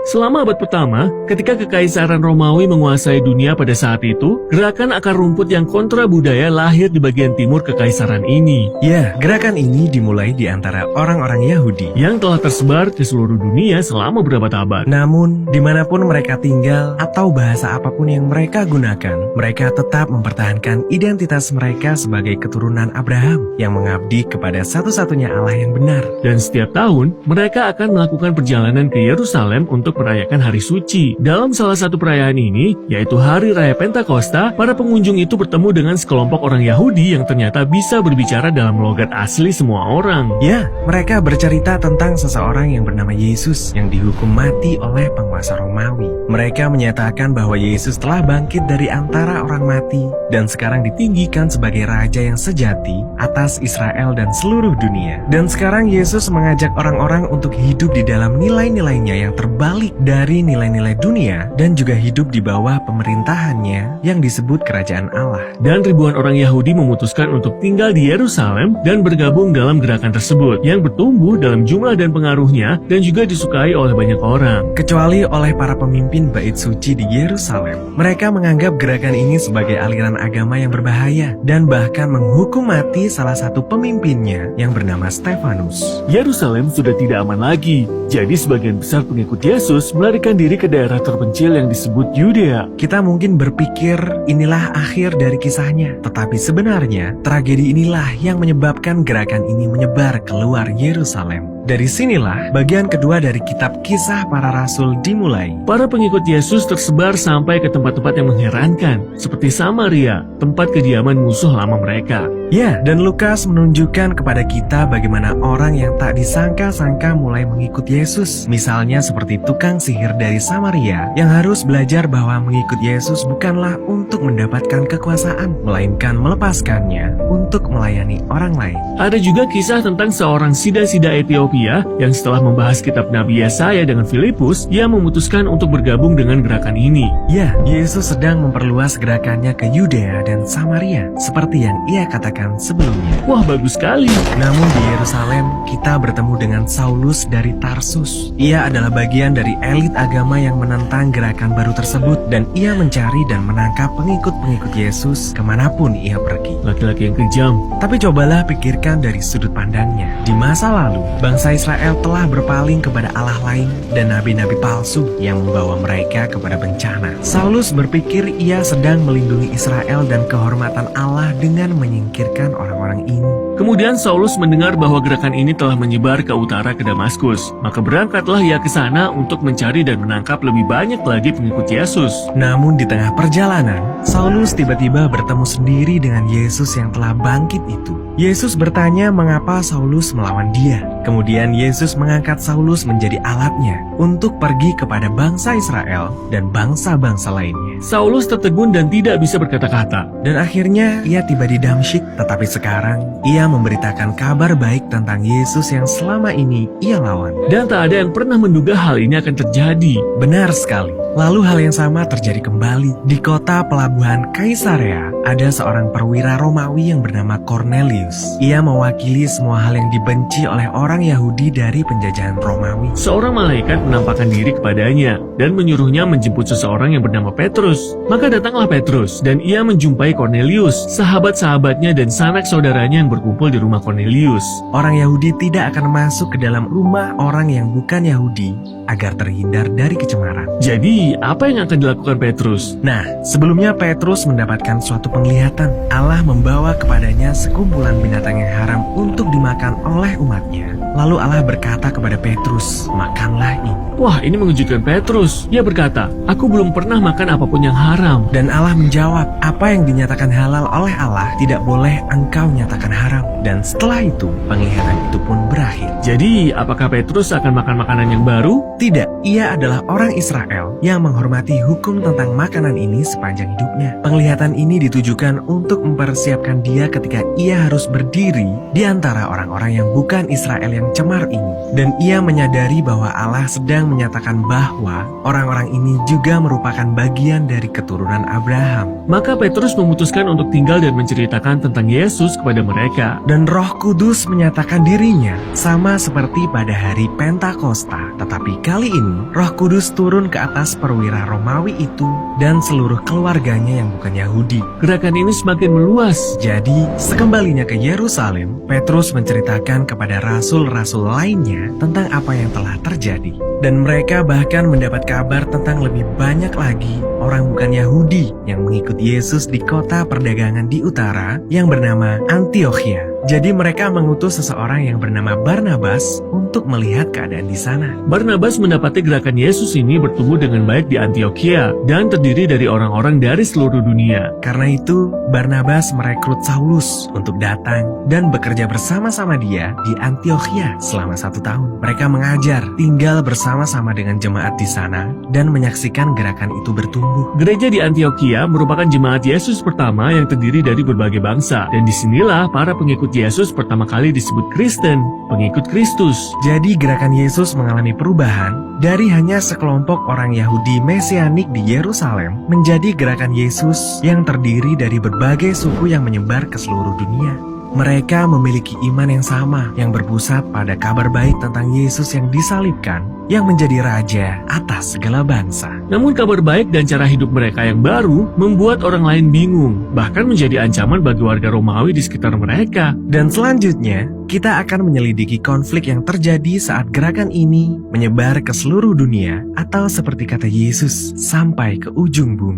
Selama abad pertama, ketika Kekaisaran Romawi menguasai dunia pada saat itu, gerakan akar rumput yang kontra budaya lahir di bagian timur Kekaisaran ini. Ya, gerakan ini dimulai di antara orang-orang Yahudi Yang telah tersebar ke seluruh dunia selama berabad-abad. Namun, dimanapun mereka tinggal atau bahasa apapun yang mereka gunakan, mereka tetap mempertahankan identitas mereka sebagai keturunan Abraham yang mengabdi kepada satu-satunya Allah yang benar. Dan setiap tahun, mereka akan melakukan perjalanan ke Yerusalem untuk merayakan hari suci. Dalam salah satu perayaan ini, yaitu Hari Raya Pentakosta, para pengunjung itu bertemu dengan sekelompok orang Yahudi yang ternyata bisa berbicara dalam logat asli semua orang. Ya, mereka bercerita tentang seseorang yang bernama Yesus yang dihukum mati oleh penguasa Romawi. Mereka menyatakan bahwa Yesus telah bangkit dari antara orang mati dan sekarang ditinggikan sebagai raja yang sejati atas Israel dan seluruh dunia. Dan sekarang Yesus mengajak orang-orang untuk hidup di dalam nilai-nilainya yang terbalik dari nilai-nilai dunia dan juga hidup di bawah pemerintahannya yang disebut kerajaan Allah. Dan ribuan orang Yahudi memutuskan untuk tinggal di Yerusalem dan bergabung dalam gerakan tersebut yang bertumbuh dalam jumlah dan pengaruhnya dan juga disukai oleh banyak orang. Kecuali oleh para pemimpin bait suci di Yerusalem. Mereka menganggap gerakan ini sebagai aliran agama yang berbahaya dan bahkan menghukum mati salah satu pemimpinnya yang bernama Stefanus. Yerusalem sudah tidak aman lagi, jadi sebagian besar pengikut Yesus melarikan diri ke daerah terpencil yang disebut Yudea. Kita mungkin berpikir inilah akhir dari kisahnya, tetapi sebenarnya tragedi inilah yang menyebabkan gerakan ini menyebar keluar Yerusalem. Dari sinilah bagian kedua dari kitab Kisah Para Rasul dimulai. Para pengikut Yesus tersebar sampai ke tempat-tempat yang mengherankan, seperti Samaria, tempat kediaman musuh lama mereka. Ya, dan Lukas menunjukkan kepada kita bagaimana orang yang tak disangka-sangka mulai mengikut Yesus. Misalnya seperti tukang sihir dari Samaria yang harus belajar bahwa mengikut Yesus bukanlah untuk mendapatkan kekuasaan, melainkan melepaskannya untuk melayani orang lain. Ada juga kisah tentang seorang sida-sida Ethiopia yang setelah membahas kitab Nabi Yesaya dengan Filipus, ia memutuskan untuk bergabung dengan gerakan ini. Ya, Yesus sedang memperluas gerakannya ke Yudea dan Samaria, seperti yang ia katakan sebelumnya. Wah, bagus sekali. Namun di Yerusalem, kita bertemu dengan Saulus dari Tarsus. Ia adalah bagian dari elit agama yang menentang gerakan baru tersebut dan ia mencari dan menangkap pengikut-pengikut Yesus kemanapun ia pergi. Laki-laki yang kejam. Tapi cobalah pikirkan dari sudut pandangnya. Di masa lalu, bangsa Israel telah berpaling kepada Allah lain dan nabi-nabi palsu yang membawa mereka kepada bencana. Saulus berpikir ia sedang melindungi Israel dan kehormatan Allah dengan menyingkirkan orang-orang ini. Kemudian Saulus mendengar bahwa gerakan ini telah menyebar ke utara ke Damaskus. Maka berangkatlah ia ke sana untuk mencari dan menangkap lebih banyak lagi pengikut Yesus. Namun di tengah perjalanan, Saulus tiba-tiba bertemu sendiri dengan Yesus yang telah bangkit itu. Yesus bertanya mengapa Saulus melawan dia. Kemudian Yesus mengangkat Saulus menjadi alatnya untuk pergi kepada bangsa Israel dan bangsa-bangsa lainnya. Saulus tertegun dan tidak bisa berkata-kata. Dan akhirnya ia tiba di Damsyik, tetapi sekarang ia memberitakan kabar baik tentang Yesus yang selama ini ia lawan. Dan tak ada yang pernah menduga hal ini akan terjadi. Benar sekali. Lalu hal yang sama terjadi kembali. Di kota pelabuhan Kaisarea, ada seorang perwira Romawi yang bernama Cornelius. Ia mewakili semua hal yang dibenci oleh orang Yahudi dari penjajahan Romawi. Seorang malaikat menampakkan diri kepadanya dan menyuruhnya menjemput seseorang yang bernama Petrus. Maka datanglah Petrus dan ia menjumpai Cornelius, sahabat-sahabatnya dan sanak saudaranya yang berkumpul di rumah Cornelius. Orang Yahudi tidak akan masuk ke dalam rumah orang yang bukan Yahudi agar terhindar dari kecemaran. Jadi, apa yang akan dilakukan Petrus? Nah, sebelumnya Petrus mendapatkan suatu penglihatan. Allah membawa kepadanya sekumpulan binatang yang haram untuk dimakan oleh umatnya. Lalu Allah berkata kepada Petrus, makanlah ini. Wah, ini mengejutkan Petrus. Ia berkata, aku belum pernah makan apapun yang haram. Dan Allah menjawab, apa yang dinyatakan halal oleh Allah tidak boleh engkau nyatakan haram. Dan setelah itu, penglihatan itu pun berakhir. Jadi, apakah Petrus akan makan makanan yang baru? Tidak, ia adalah orang Israel yang menghormati hukum tentang makanan ini sepanjang hidupnya. Penglihatan ini ditujukan untuk mempersiapkan dia ketika ia harus berdiri di antara orang-orang yang bukan Israel yang yang cemar ini. Dan ia menyadari bahwa Allah sedang menyatakan bahwa orang-orang ini juga merupakan bagian dari keturunan Abraham. Maka Petrus memutuskan untuk tinggal dan menceritakan tentang Yesus kepada mereka. Dan Roh Kudus menyatakan dirinya sama seperti pada hari Pentakosta. Tetapi kali ini Roh Kudus turun ke atas perwira Romawi itu dan seluruh keluarganya yang bukan Yahudi. Gerakan ini semakin meluas. Jadi, sekembalinya ke Yerusalem, Petrus menceritakan kepada rasul-rasul lainnya tentang apa yang telah terjadi. Dan mereka bahkan mendapat kabar tentang lebih banyak lagi orang bukan Yahudi yang mengikuti Yesus di kota perdagangan di utara yang bernama Antiokhia. Jadi mereka mengutus seseorang yang bernama Barnabas untuk melihat keadaan di sana. Barnabas mendapati gerakan Yesus ini bertumbuh dengan baik di Antiokhia dan terdiri dari orang-orang dari seluruh dunia. Karena itu, Barnabas merekrut Saulus untuk datang dan bekerja bersama-sama dia di Antiokhia selama 1 tahun. Mereka mengajar, tinggal bersama-sama dengan jemaat di sana, dan menyaksikan gerakan itu bertumbuh. Gereja di Antiokhia merupakan jemaat Yesus pertama yang terdiri dari berbagai bangsa, dan disinilah para pengikut Yesus pertama kali disebut Kristen, pengikut Kristus. Jadi gerakan Yesus mengalami perubahan dari hanya sekelompok orang Yahudi Mesianik di Yerusalem menjadi gerakan Yesus yang terdiri dari berbagai suku yang menyebar ke seluruh dunia. Mereka memiliki iman yang sama yang berpusat pada kabar baik tentang Yesus yang disalibkan, yang menjadi raja atas segala bangsa. Namun kabar baik dan cara hidup mereka yang baru membuat orang lain bingung, bahkan menjadi ancaman bagi warga Romawi di sekitar mereka. Dan selanjutnya, kita akan menyelidiki konflik yang terjadi saat gerakan ini menyebar ke seluruh dunia, atau seperti kata Yesus, sampai ke ujung bumi.